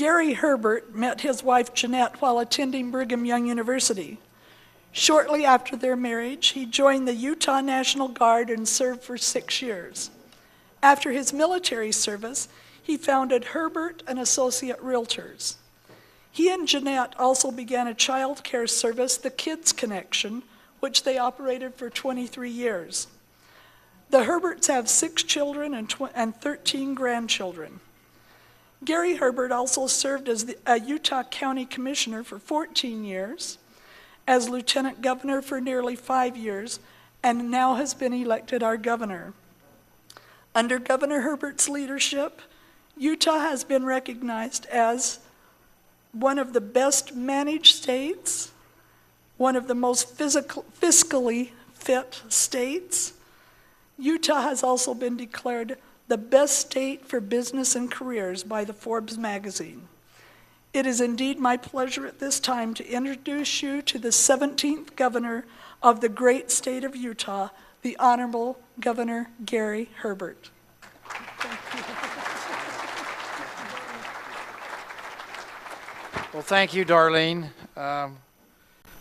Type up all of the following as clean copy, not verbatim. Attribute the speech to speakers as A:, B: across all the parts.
A: Gary Herbert met his wife Jeanette while attending Brigham Young University. Shortly after their marriage, he joined the Utah National Guard and served for 6 years. After his military service, he founded Herbert and Associate Realtors. He and Jeanette also began a child care service, the Kids Connection, which they operated for 23 years. The Herberts have 6 children and 13 grandchildren. Gary Herbert also served as a Utah County Commissioner for 14 years, as Lieutenant Governor for nearly 5 years, and now has been elected our governor. Under Governor Herbert's leadership, Utah has been recognized as one of the best managed states, one of the most fiscally fit states. Utah has also been declared the best state for business and careers by the Forbes magazine. It is indeed my pleasure at this time to introduce you to the 17th governor of the great state of Utah, the Honorable Governor Gary Herbert.
B: Well, thank you, Darlene.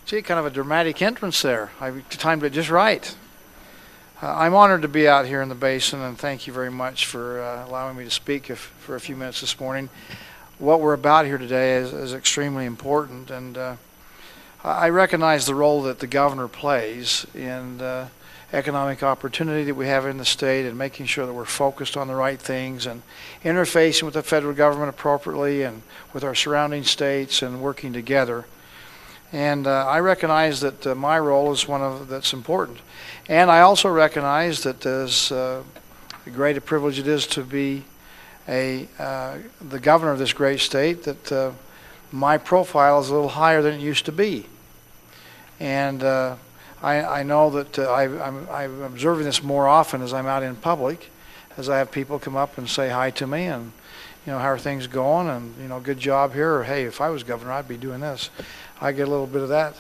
B: Gee, kind of a dramatic entrance there. I timed it just right. I'm honored to be out here in the basin, and thank you very much for allowing me to speak for a few minutes this morning. What we're about here today is extremely important, and I recognize the role that the governor plays in the economic opportunity that we have in the state and making sure that we're focused on the right things and interfacing with the federal government appropriately and with our surrounding states and working together. And I recognize that my role is one that's important. And I also recognize that as great a privilege it is to be the governor of this great state, that my profile is a little higher than it used to be. And I know that I'm observing this more often as I'm out in public, as I have people come up and say hi to me and, you know, how are things going, and, you know, good job here, or hey, if I was governor, I'd be doing this. I get a little bit of that.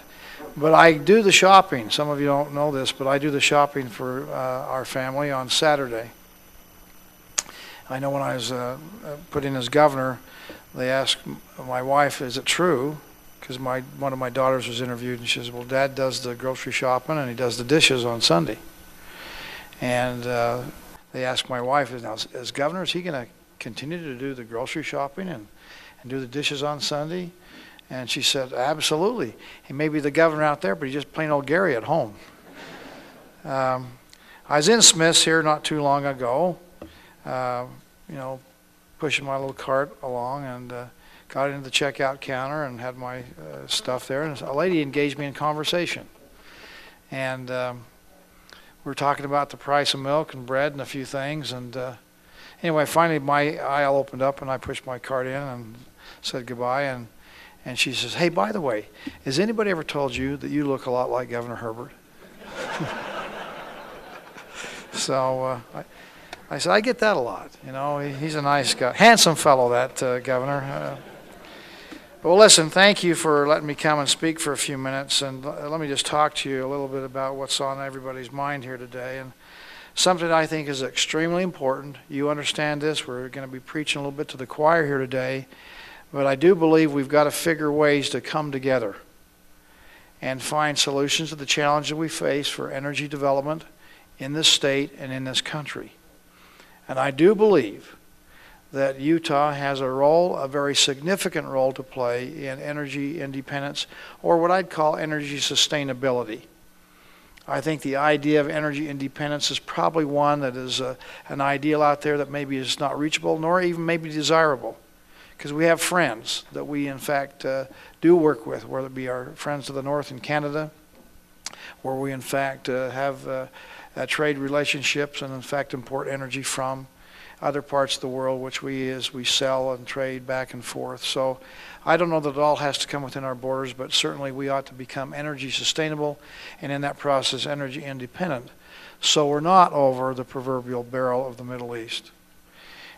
B: But I do the shopping. Some of you don't know this, but I do the shopping for our family on Saturday. I know when I was put in as governor, they asked my wife, is it true? Because one of my daughters was interviewed, and she says, well, Dad does the grocery shopping and he does the dishes on Sunday. And they asked my wife, now, as governor, is he going to continue to do the grocery shopping and do the dishes on Sunday? And she said, absolutely. He may be the governor out there, but he's just plain old Gary at home. I was in Smith's here not too long ago, you know, pushing my little cart along, and got into the checkout counter and had my stuff there. And a lady engaged me in conversation. And we were talking about the price of milk and bread and a few things. And anyway, finally my aisle opened up and I pushed my cart in and said goodbye. And she says, hey, by the way, has anybody ever told you that you look a lot like Governor Herbert? So I said, I get that a lot. You know, he's a nice guy. Handsome fellow, that governor. Well, listen, thank you for letting me come and speak for a few minutes. And let me just talk to you a little bit about what's on everybody's mind here today. And something I think is extremely important. You understand this. We're going to be preaching a little bit to the choir here today. But I do believe we've got to figure ways to come together and find solutions to the challenge that we face for energy development in this state and in this country. And I do believe that Utah has a very significant role to play in energy independence, or what I'd call energy sustainability. I think the idea of energy independence is probably one that is an ideal out there that maybe is not reachable, nor even maybe desirable. Because we have friends that we, in fact, do work with, whether it be our friends to the north in Canada, where we, in fact, have trade relationships and, in fact, import energy from other parts of the world, which we sell and trade back and forth. So I don't know that it all has to come within our borders, but certainly we ought to become energy sustainable and, in that process, energy independent, so we're not over the proverbial barrel of the Middle East.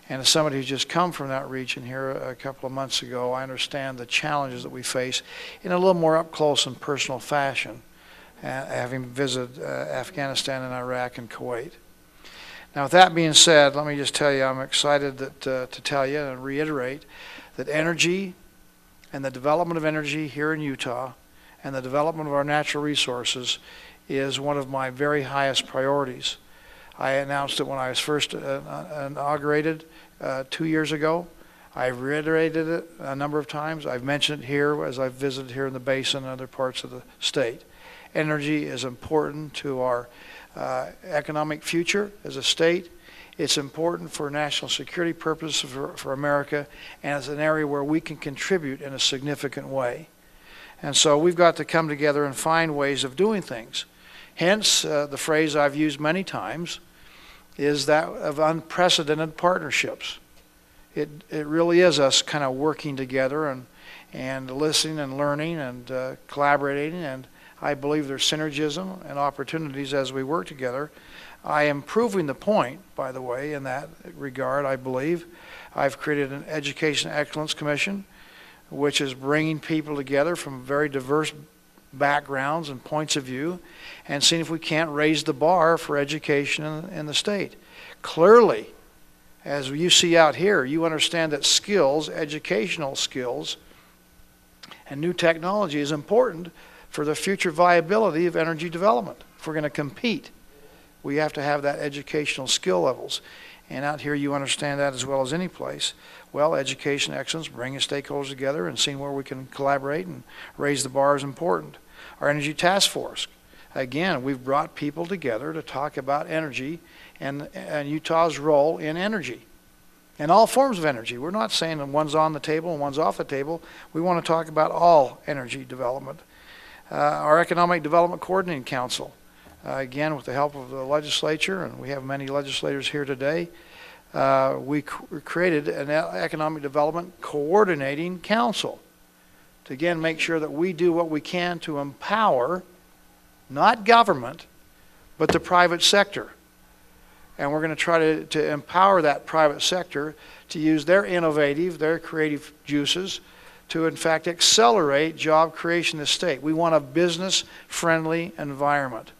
B: And as somebody who's just come from that region here a couple of months ago, I understand the challenges that we face in a little more up close and personal fashion, having visited Afghanistan and Iraq and Kuwait. Now, with that being said, let me just tell you, I'm excited to tell you and reiterate that energy and the development of energy here in Utah and the development of our natural resources is one of my very highest priorities. I announced it when I was first inaugurated 2 years ago. I've reiterated it a number of times. I've mentioned it here as I've visited here in the basin and other parts of the state. Energy is important to our economic future as a state. It's important for national security purposes for America, and it's an area where we can contribute in a significant way. And so we've got to come together and find ways of doing things. Hence, the phrase I've used many times is that of unprecedented partnerships. It really is us kind of working together and listening and learning and collaborating, and I believe there's synergism and opportunities as we work together. I am proving the point, by the way, in that regard, I believe. I've created an Education Excellence Commission, which is bringing people together from very diverse backgrounds and points of view and seeing if we can't raise the bar for education in the state. Clearly, as you see out here, you understand that skills, educational skills, and new technology is important for the future viability of energy development. If we're going to compete, we have to have that educational skill levels. And out here you understand that as well as any place. Well, education excellence, bringing stakeholders together and seeing where we can collaborate and raise the bar is important. Our Energy Task Force, again, we've brought people together to talk about energy and Utah's role in energy and all forms of energy. We're not saying that one's on the table and one's off the table. We want to talk about all energy development. Our Economic Development Coordinating Council, again, with the help of the legislature, and we have many legislators here today, we created an Economic Development Coordinating Council to, again, make sure that we do what we can to empower, not government, but the private sector. And we're going to try to empower that private sector to use their innovative, their creative juices to, in fact, accelerate job creation in the state. We want a business-friendly environment.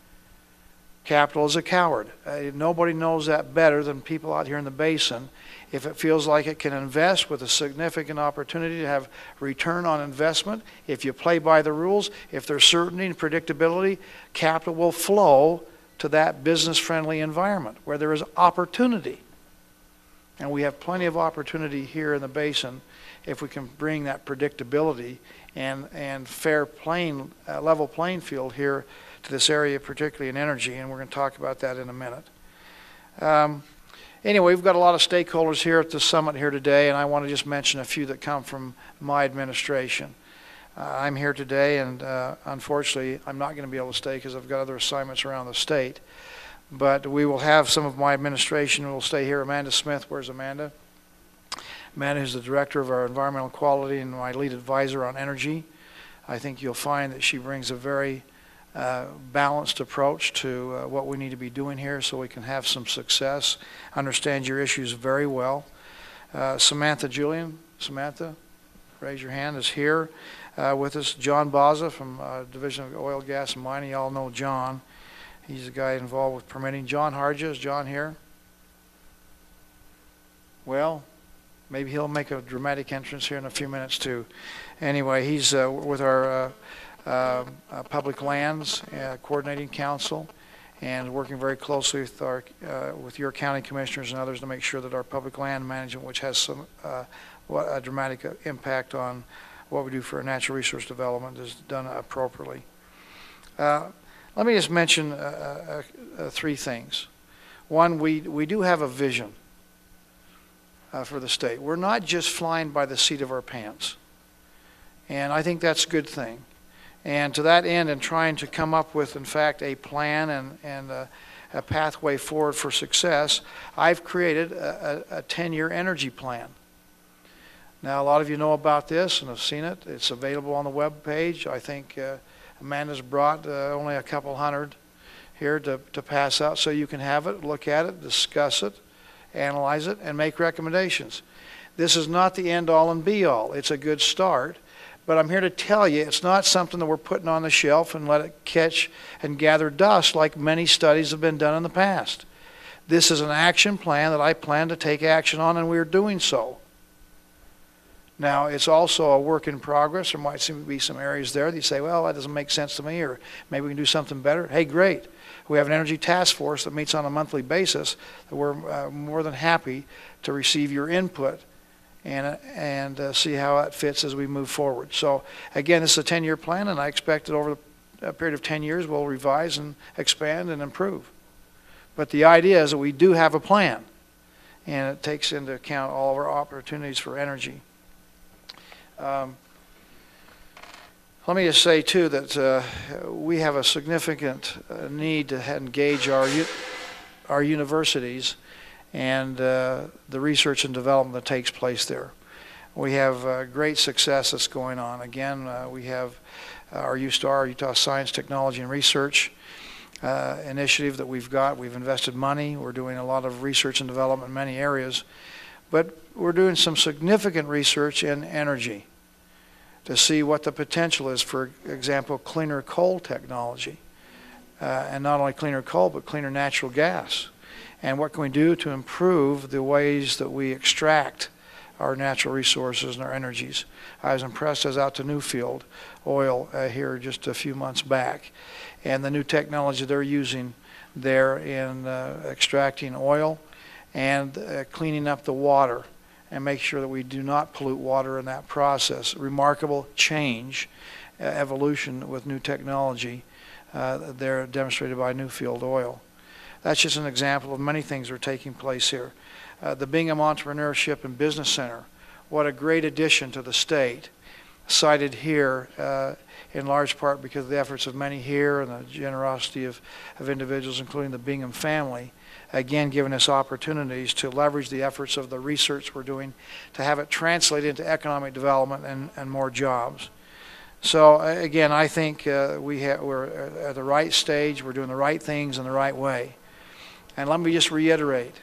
B: Capital is a coward. Nobody knows that better than people out here in the basin. If it feels like it can invest with a significant opportunity to have return on investment, if you play by the rules, if there's certainty and predictability, capital will flow to that business-friendly environment where there is opportunity. And we have plenty of opportunity here in the basin if we can bring that predictability and fair level playing field here to this area, particularly in energy, and we're going to talk about that in a minute. Anyway, we've got a lot of stakeholders here at the summit here today, and I want to just mention a few that come from my administration. I'm here today, and unfortunately, I'm not going to be able to stay because I've got other assignments around the state. But we will have some of my administration who will stay here. Amanda Smith, where's Amanda? Amanda is the director of our environmental quality and my lead advisor on energy. I think you'll find that she brings a very balanced approach to what we need to be doing here so we can have some success, understand your issues very well. Samantha Julian, Samantha, raise your hand, is here with us. John Baza from Division of Oil, Gas, and Mining. You all know John. He's the guy involved with permitting. John Harja, is John here? Well, maybe he'll make a dramatic entrance here in a few minutes too. Anyway, he's with our Public Lands Coordinating Council and working very closely with with your county commissioners and others to make sure that our public land management, which has some a dramatic impact on what we do for natural resource development, is done appropriately. Let me just mention three things. One, we do have a vision for the state. We're not just flying by the seat of our pants. And I think that's a good thing. And to that end, in trying to come up with, in fact, a plan and a pathway forward for success, I've created a 10-year energy plan. Now, a lot of you know about this and have seen it. It's available on the web page. I think Amanda's brought only a couple hundred here to pass out so you can have it, look at it, discuss it, analyze it, and make recommendations. This is not the end-all and be-all. It's a good start. But I'm here to tell you it's not something that we're putting on the shelf and let it catch and gather dust like many studies have been done in the past. This is an action plan that I plan to take action on, and we're doing so. Now, it's also a work in progress. There might seem to be some areas there that you say, well, that doesn't make sense to me, or maybe we can do something better. Hey, great. We have an energy task force that meets on a monthly basis. That we're more than happy to receive your input and see how it fits as we move forward. So, again, this is a 10-year plan, and I expect that over a period of 10 years we'll revise and expand and improve. But the idea is that we do have a plan, and it takes into account all of our opportunities for energy. Let me just say, too, that we have a significant need to engage our universities and the research and development that takes place there. We have great success that's going on. Again, we have our USTAR, Utah Science, Technology, and Research initiative that we've got. We've invested money. We're doing a lot of research and development in many areas. But we're doing some significant research in energy to see what the potential is, for example, cleaner coal technology. And not only cleaner coal, but cleaner natural gas. And what can we do to improve the ways that we extract our natural resources and our energies. I was impressed. I was out to Newfield Oil here just a few months back. And the new technology they're using there in extracting oil and cleaning up the water and make sure that we do not pollute water in that process. Remarkable change, evolution with new technology there demonstrated by Newfield Oil. That's just an example of many things that are taking place here. The Bingham Entrepreneurship and Business Center, what a great addition to the state, cited here in large part because of the efforts of many here and the generosity of individuals, including the Bingham family, again giving us opportunities to leverage the efforts of the research we're doing to have it translate into economic development and more jobs. So again, I think we're at the right stage, we're doing the right things in the right way. And let me just reiterate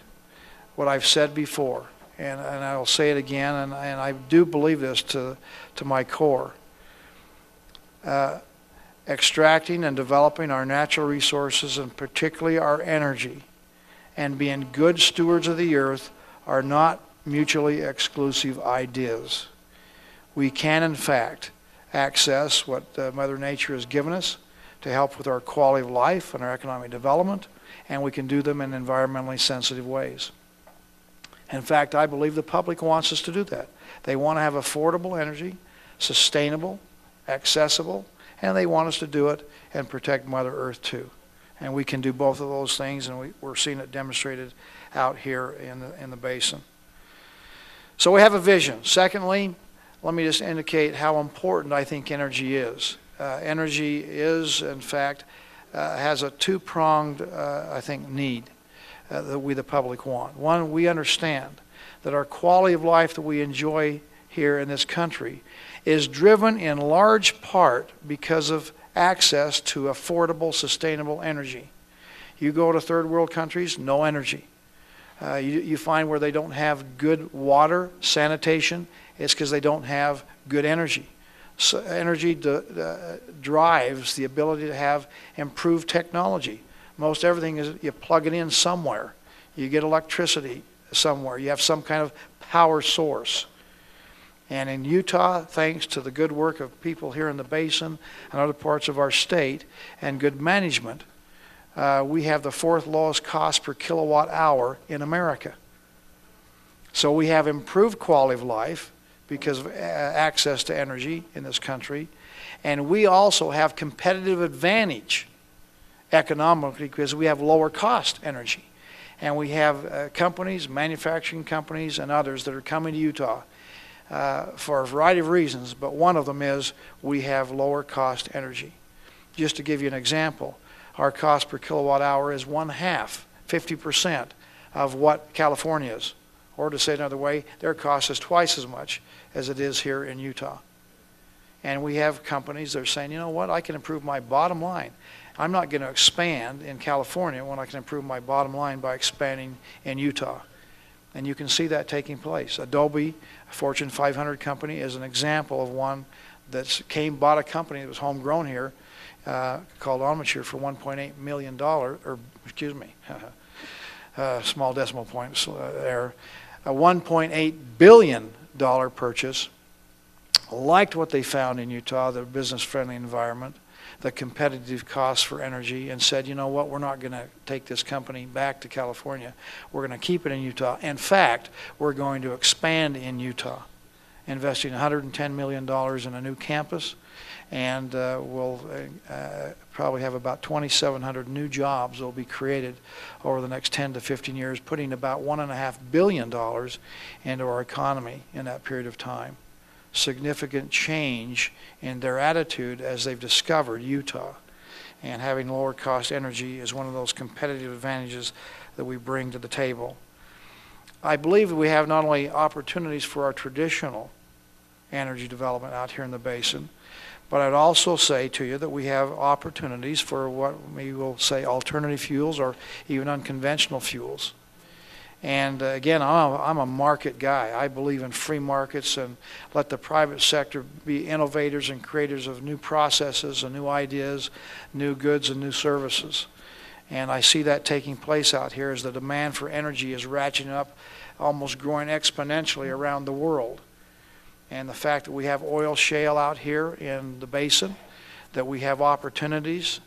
B: what I've said before, and I'll say it again, and I do believe this to my core. Extracting and developing our natural resources, and particularly our energy, and being good stewards of the earth are not mutually exclusive ideas. We can, in fact, access what Mother Nature has given us to help with our quality of life and our economic development, and we can do them in environmentally sensitive ways. In fact, I believe the public wants us to do that. They want to have affordable energy, sustainable, accessible, and they want us to do it and protect Mother Earth too. And we can do both of those things, and we're seeing it demonstrated out here in the basin. So we have a vision. Secondly, let me just indicate how important I think energy is. Energy is, in fact, has a two-pronged, I think, need that we, the public, want. One, we understand that our quality of life that we enjoy here in this country is driven in large part because of access to affordable, sustainable energy. You go to third world countries, no energy. You find where they don't have good water, sanitation, it's because they don't have good energy. So energy drives the ability to have improved technology. Most everything is you plug it in somewhere. You get electricity somewhere. You have some kind of power source. And in Utah, thanks to the good work of people here in the basin and other parts of our state and good management, we have the fourth lowest cost per kilowatt hour in America. So we have improved quality of life because of access to energy in this country. And we also have competitive advantage economically because we have lower cost energy. And we have companies, manufacturing companies and others that are coming to Utah for a variety of reasons, but one of them is we have lower cost energy. Just to give you an example, our cost per kilowatt hour is 50% of what California is. Or to say it another way, their cost is twice as much as it is here in Utah. And we have companies that are saying, you know what, I can improve my bottom line. I'm not going to expand in California when I can improve my bottom line by expanding in Utah. And you can see that taking place. Adobe, a Fortune 500 company, is an example of one that bought a company that was homegrown here called Onmature for $1.8 million, or excuse me, small decimal points there, a $1.8 billion purchase liked what they found in Utah, the business-friendly environment, the competitive costs for energy, and said, you know what, we're not going to take this company back to California. We're going to keep it in Utah. In fact, we're going to expand in Utah, investing $110 million in a new campus, and we'll probably have about 2,700 new jobs that will be created over the next 10 to 15 years, putting about $1.5 billion into our economy in that period of time. Significant change in their attitude as they've discovered Utah, and having lower cost energy is one of those competitive advantages that we bring to the table. I believe that we have not only opportunities for our traditional energy development out here in the basin, but I'd also say to you that we have opportunities for what we will say alternative fuels or even unconventional fuels. And again, I'm a market guy. I believe in free markets, and let the private sector be innovators and creators of new processes and new ideas, new goods and new services. And I see that taking place out here as the demand for energy is ratcheting up, almost growing exponentially around the world. And the fact that we have oil shale out here in the basin, that we have opportunities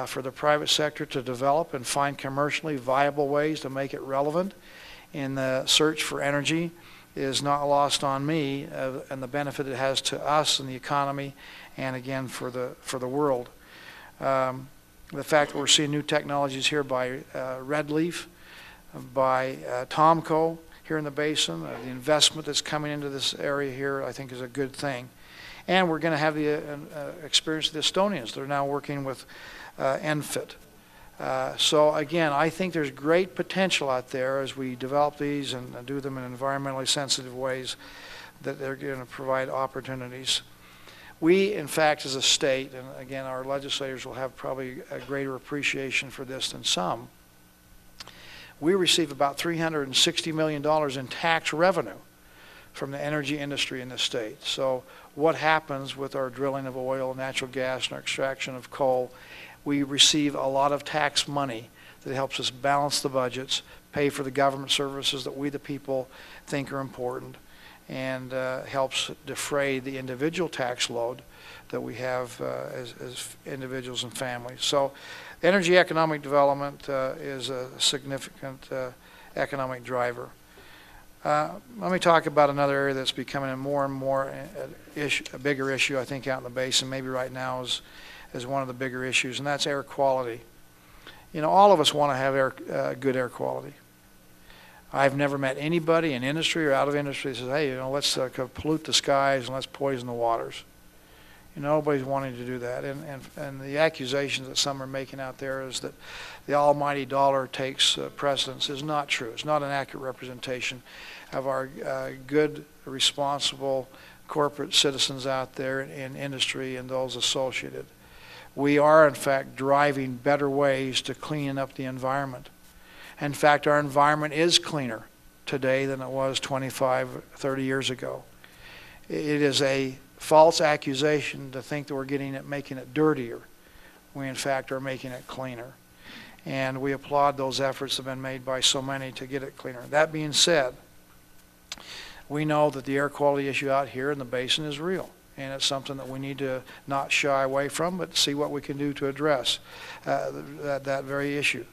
B: for the private sector to develop and find commercially viable ways to make it relevant in the search for energy is not lost on me, and the benefit it has to us and the economy, and again for the world. The fact that we're seeing new technologies here by Red Leaf, by Tomco here in the basin, the investment that's coming into this area here, I think is a good thing. And we're going to have the experience of the Estonians. They're now working with ENFIT. So again, I think there's great potential out there as we develop these and do them in environmentally sensitive ways, that they're going to provide opportunities. We, in fact, as a state, and again, our legislators will have probably a greater appreciation for this than some, we receive about $360 million in tax revenue from the energy industry in the state. So what happens with our drilling of oil, natural gas, and our extraction of coal? We receive a lot of tax money that helps us balance the budgets, pay for the government services that we the people think are important, and helps defray the individual tax load that we have as individuals and families. So energy economic development is a significant economic driver. Let me talk about another area that's becoming a more and more a bigger issue, I think, out in the basin, maybe right now is one of the bigger issues, and that's air quality. You know, all of us want to have good air quality. I've never met anybody in industry or out of industry that says, hey, you know, let's pollute the skies and let's poison the waters. You know, nobody's wanting to do that. And the accusations that some are making out there is that the almighty dollar takes precedence is not true. It's not an accurate representation of our good, responsible corporate citizens out there in industry and those associated. We are, in fact, driving better ways to clean up the environment. In fact, our environment is cleaner today than it was 25, 30 years ago. It is a false accusation to think that we're making it dirtier. We, in fact, are making it cleaner. And we applaud those efforts that have been made by so many to get it cleaner. That being said, we know that the air quality issue out here in the basin is real. And it's something that we need to not shy away from, but see what we can do to address that very issue.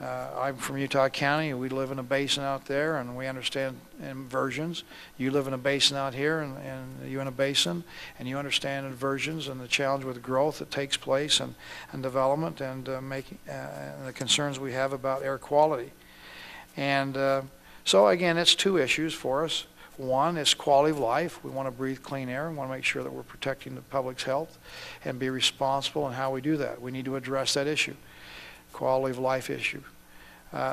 B: I'm from Utah County. We live in a basin out there, and we understand inversions. You live in a basin out here, and you're in a basin, and you understand inversions and the challenge with growth that takes place and development and the concerns we have about air quality. And so, again, it's two issues for us. One is quality of life. We want to breathe clean air. We want to make sure that we're protecting the public's health and be responsible in how we do that. We need to address that issue, quality of life issue.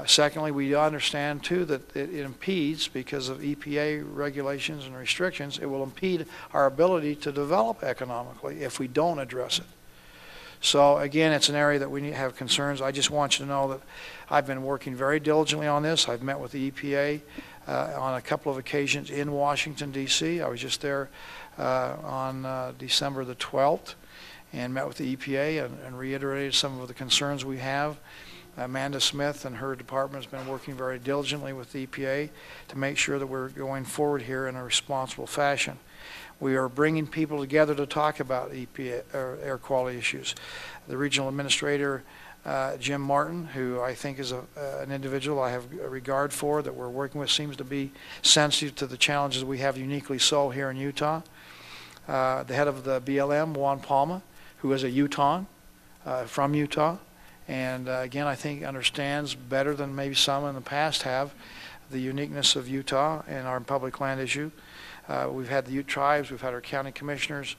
B: Secondly, we understand, too, that it impedes, because of EPA regulations and restrictions, it will impede our ability to develop economically if we don't address it. So, again, it's an area that we need to have concerns. I just want you to know that I've been working very diligently on this. I've met with the EPA on a couple of occasions in Washington, D.C. I was just there on December the 12th and met with the EPA and reiterated some of the concerns we have. Amanda Smith and her department has been working very diligently with the EPA to make sure that we're going forward here in a responsible fashion. We are bringing people together to talk about EPA air quality issues. The regional administrator, Jim Martin, who I think is an individual I have a regard for, that we're working with, seems to be sensitive to the challenges we have uniquely so here in Utah. The head of the BLM, Juan Palma, who is a Utahn from Utah, and again, I think understands better than maybe some in the past have the uniqueness of Utah and our public land issue. We've had the Ute tribes, we've had our county commissioners,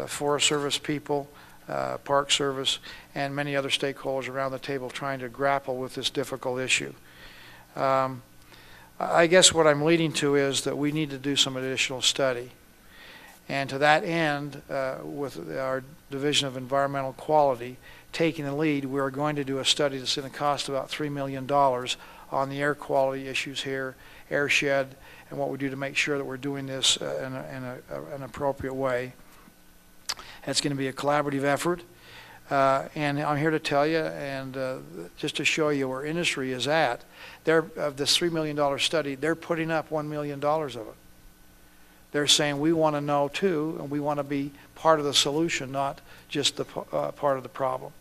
B: Forest Service people, Park Service, and many other stakeholders around the table trying to grapple with this difficult issue. I guess what I'm leading to is that we need to do some additional study. And to that end, with our Division of Environmental Quality taking the lead, we are going to do a study that's going to cost about $3 million on the air quality issues here, airshed, and what we do to make sure that we're doing this in an appropriate way. It's going to be a collaborative effort. And I'm here to tell you, and just to show you where industry is at, of this $3 million study, they're putting up $1 million of it. They're saying we want to know too, and we want to be part of the solution, not just the part of the problem.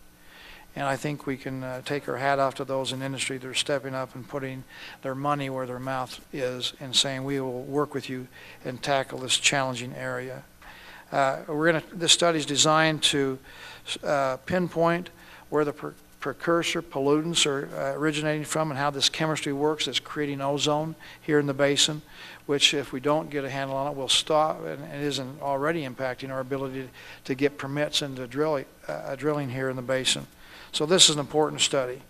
B: And I think we can take our hat off to those in industry that are stepping up and putting their money where their mouth is and saying we will work with you and tackle this challenging area. This study is designed to pinpoint where the precursor pollutants are originating from and how this chemistry works that's creating ozone here in the basin, which if we don't get a handle on it will stop, and it isn't already impacting our ability to get permits into drilling here in the basin. So this is an important study.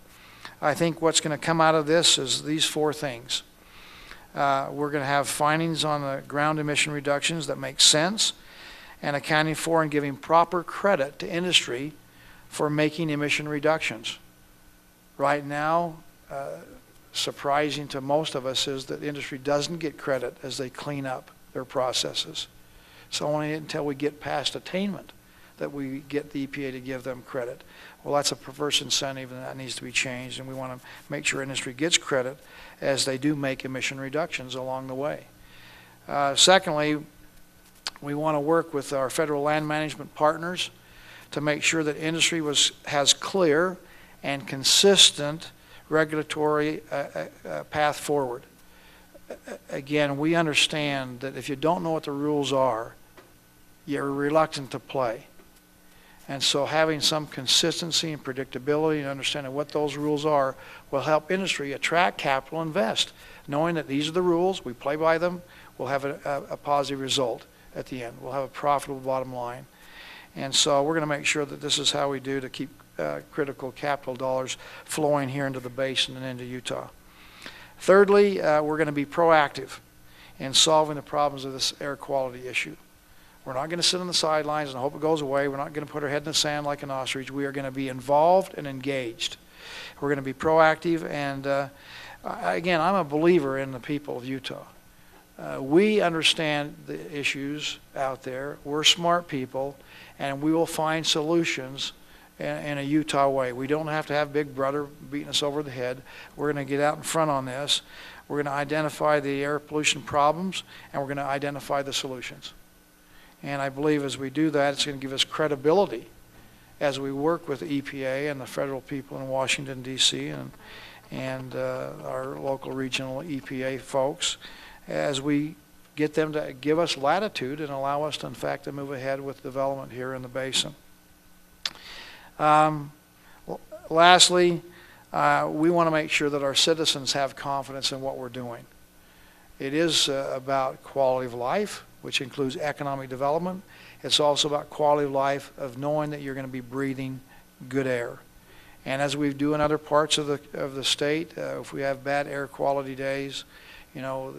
B: I think what's going to come out of this is these four things. We're going to have findings on the ground emission reductions that make sense, and accounting for and giving proper credit to industry for making emission reductions. Right now, surprising to most of us is that industry doesn't get credit as they clean up their processes. It's only until we get past attainment that we get the EPA to give them credit. Well, that's a perverse incentive, and that needs to be changed, and we want to make sure industry gets credit as they do make emission reductions along the way. Secondly, we want to work with our federal land management partners to make sure that industry has clear and consistent regulatory path forward. Again, we understand that if you don't know what the rules are, you're reluctant to play. And so having some consistency and predictability and understanding what those rules are will help industry attract capital, invest. Knowing that these are the rules, we play by them, we'll have a positive result at the end. We'll have a profitable bottom line. And so we're going to make sure that this is how we do to keep critical capital dollars flowing here into the basin and into Utah. Thirdly, we're going to be proactive in solving the problems of this air quality issue. We're not going to sit on the sidelines and hope it goes away. We're not going to put our head in the sand like an ostrich. We are going to be involved and engaged. We're going to be proactive, and again, I'm a believer in the people of Utah. We understand the issues out there. We're smart people, and we will find solutions in a Utah way. We don't have to have Big Brother beating us over the head. We're going to get out in front on this. We're going to identify the air pollution problems, and we're going to identify the solutions. And I believe as we do that, it's going to give us credibility as we work with the EPA and the federal people in Washington, D.C., and our local regional EPA folks, as we get them to give us latitude and allow us to, in fact, to move ahead with development here in the basin. Lastly, we want to make sure that our citizens have confidence in what we're doing. It is about quality of life, which includes economic development. It's also about quality of life of knowing that you're going to be breathing good air. And as we do in other parts of the state, if we have bad air quality days, you know,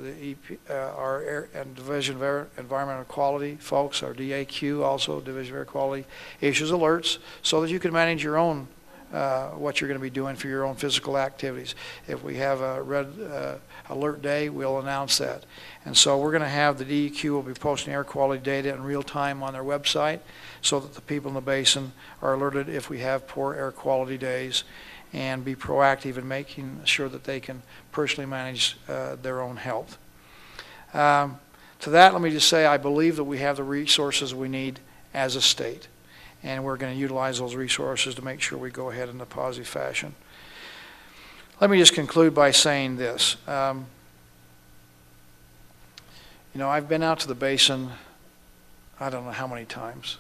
B: our Air and Division of Environmental Quality folks, our DAQ, also Division of Air Quality, issues alerts so that you can manage your own what you're going to be doing for your own physical activities. If we have a red alert day, we'll announce that. And so we're going to have the DEQ will be posting air quality data in real time on their website so that the people in the basin are alerted if we have poor air quality days. and be proactive in making sure that they can personally manage their own health. To that, let me just say I believe that we have the resources we need as a state, and we're going to utilize those resources to make sure we go ahead in a positive fashion. Let me just conclude by saying this. I've been out to the basin, I don't know how many times.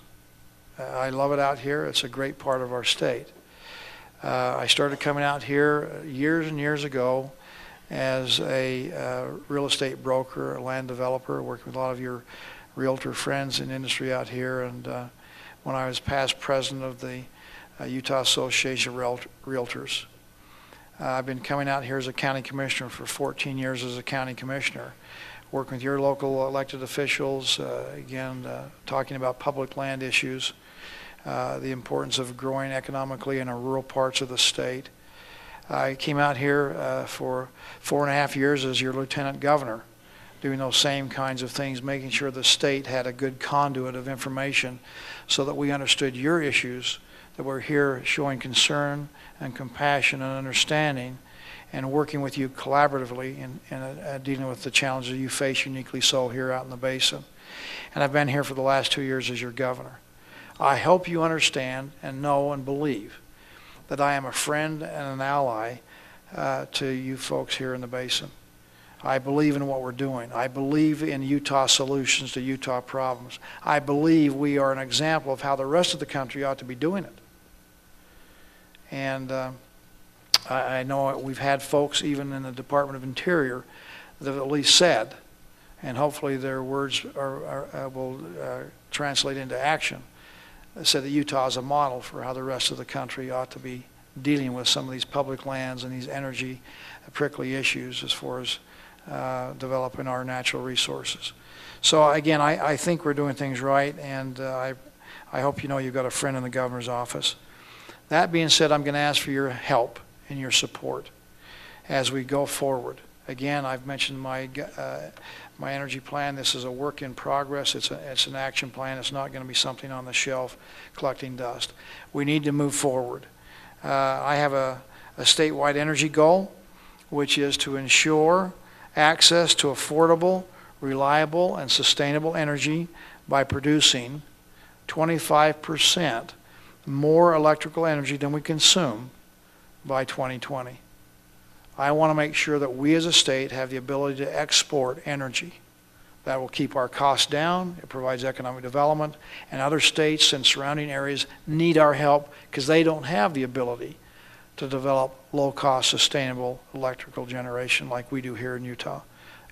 B: I love it out here. It's a great part of our state. I started coming out here years and years ago as a real estate broker, a land developer, working with a lot of your realtor friends in industry out here. And when I was past president of the Utah Association of Realtors, I've been coming out here as a county commissioner for 14 years as a county commissioner, working with your local elected officials, talking about public land issues, the importance of growing economically in our rural parts of the state. I came out here for 4.5 years as your lieutenant governor, doing those same kinds of things, making sure the state had a good conduit of information so that we understood your issues, that we're here showing concern and compassion and understanding and working with you collaboratively in dealing with the challenges you face uniquely so here out in the basin. And I've been here for the last 2 years as your governor. I hope you understand and know and believe that I am a friend and an ally to you folks here in the basin. I believe in what we're doing. I believe in Utah solutions to Utah problems. I believe we are an example of how the rest of the country ought to be doing it. And I know we've had folks even in the Department of Interior that have at least said, and hopefully their words will translate into action, said that Utah is a model for how the rest of the country ought to be dealing with some of these public lands and these energy prickly issues as far as developing our natural resources. So again, I think we're doing things right, and I hope you know you've got a friend in the governor's office. That being said, I'm going to ask for your help and your support as we go forward. Again, I've mentioned my energy plan. This is a work in progress. It's an action plan. It's not going to be something on the shelf collecting dust. We need to move forward. I have a statewide energy goal, which is to ensure access to affordable, reliable, and sustainable energy by producing 25% more electrical energy than we consume by 2020. I want to make sure that we as a state have the ability to export energy. That will keep our costs down. It provides economic development. And other states and surrounding areas need our help because they don't have the ability to develop low-cost, sustainable electrical generation like we do here in Utah.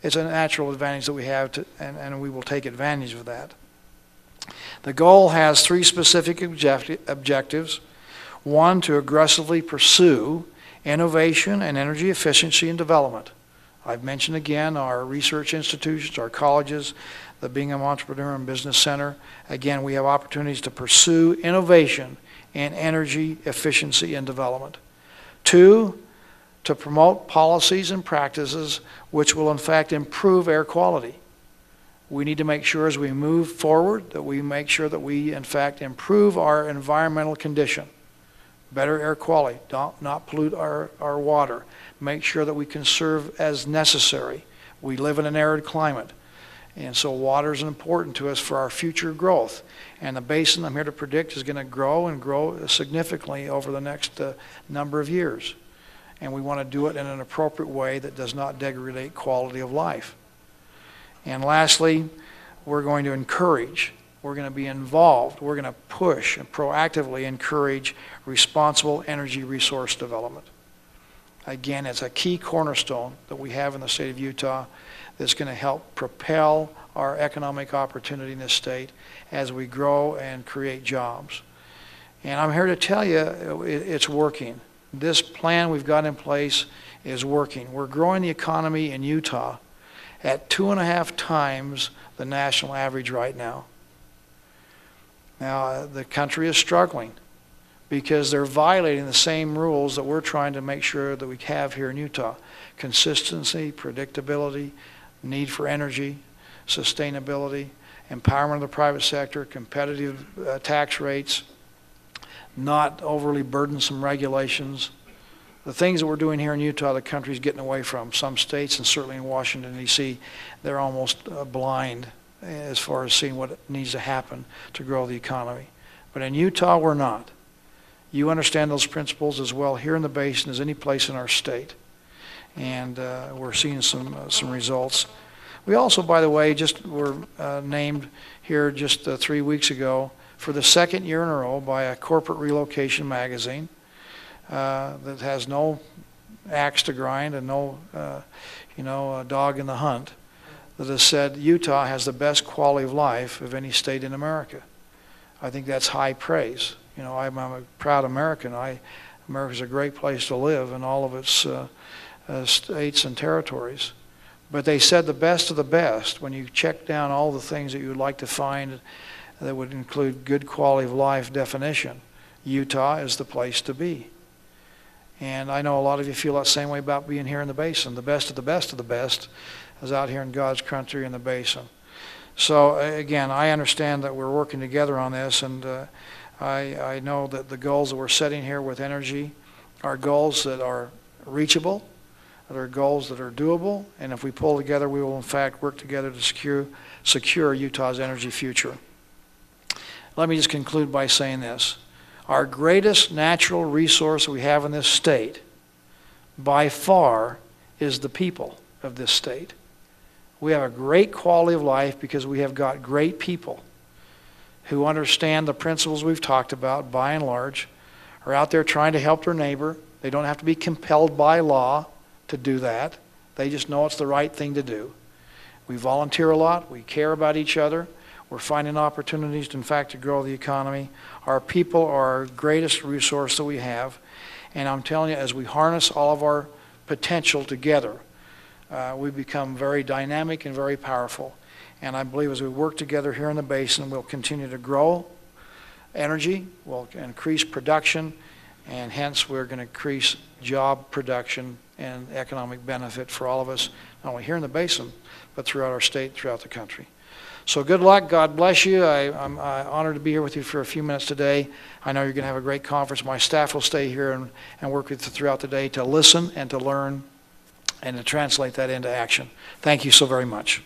B: It's a natural advantage that we have, and we will take advantage of that. The goal has 3 specific objectives. 1, to aggressively pursue innovation and energy efficiency and development. I've mentioned again our research institutions, our colleges, the Bingham Entrepreneur and Business Center. Again, we have opportunities to pursue innovation and energy efficiency and development. 2, to promote policies and practices which will in fact improve air quality. We need to make sure as we move forward that we make sure that we in fact improve our environmental condition. Better air quality, not pollute our water. Make sure that we conserve as necessary. We live in an arid climate, and so water is important to us for our future growth. And the basin, I'm here to predict, is going to grow and grow significantly over the next number of years. And we want to do it in an appropriate way that does not degrade quality of life. And lastly, we're going to encourage, we're going to be involved, we're going to push and proactively encourage responsible energy resource development. Again, it's a key cornerstone that we have in the state of Utah that's going to help propel our economic opportunity in this state as we grow and create jobs. And I'm here to tell you it's working. This plan we've got in place is working. We're growing the economy in Utah at 2.5 times the national average right now. Now, the country is struggling because they're violating the same rules that we're trying to make sure that we have here in Utah. Consistency, predictability, need for energy, sustainability, empowerment of the private sector, competitive tax rates, not overly burdensome regulations, The things that we're doing here in Utah, the country's getting away from. Some states, and certainly in Washington, D.C., they're almost blind as far as seeing what needs to happen to grow the economy. But in Utah, we're not. You understand those principles as well here in the basin as any place in our state. And we're seeing some results. We also, by the way, just were named here just 3 weeks ago for the second year in a row by a corporate relocation magazine that has no axe to grind and no, dog in the hunt, that has said Utah has the best quality of life of any state in America. I think that's high praise. I'm a proud American. America's a great place to live in all of its states and territories. But they said the best of the best. When you check down all the things that you would like to find that would include good quality of life definition, Utah is the place to be. And I know a lot of you feel that same way about being here in the basin. The best of the best of the best is out here in God's country in the basin. So again, I understand that we're working together on this, and I know that the goals that we're setting here with energy are goals that are reachable, that are goals that are doable, and if we pull together, we will in fact work together to secure Utah's energy future. Let me just conclude by saying this. Our greatest natural resource we have in this state, by far, is the people of this state. We have a great quality of life because we have got great people who understand the principles we've talked about, by and large, are out there trying to help their neighbor. They don't have to be compelled by law to do that. They just know it's the right thing to do. We volunteer a lot. We care about each other. We're finding opportunities, in fact, to grow the economy. Our people are our greatest resource that we have. And I'm telling you, as we harness all of our potential together, we become very dynamic and very powerful. And I believe as we work together here in the basin, we'll continue to grow energy, we'll increase production, and hence we're going to increase job production and economic benefit for all of us, not only here in the basin, but throughout our state, throughout the country. So good luck. God bless you. I'm honored to be here with you for a few minutes today. I know you're going to have a great conference. My staff will stay here and work with you throughout the day to listen and to learn and to translate that into action. Thank you so very much.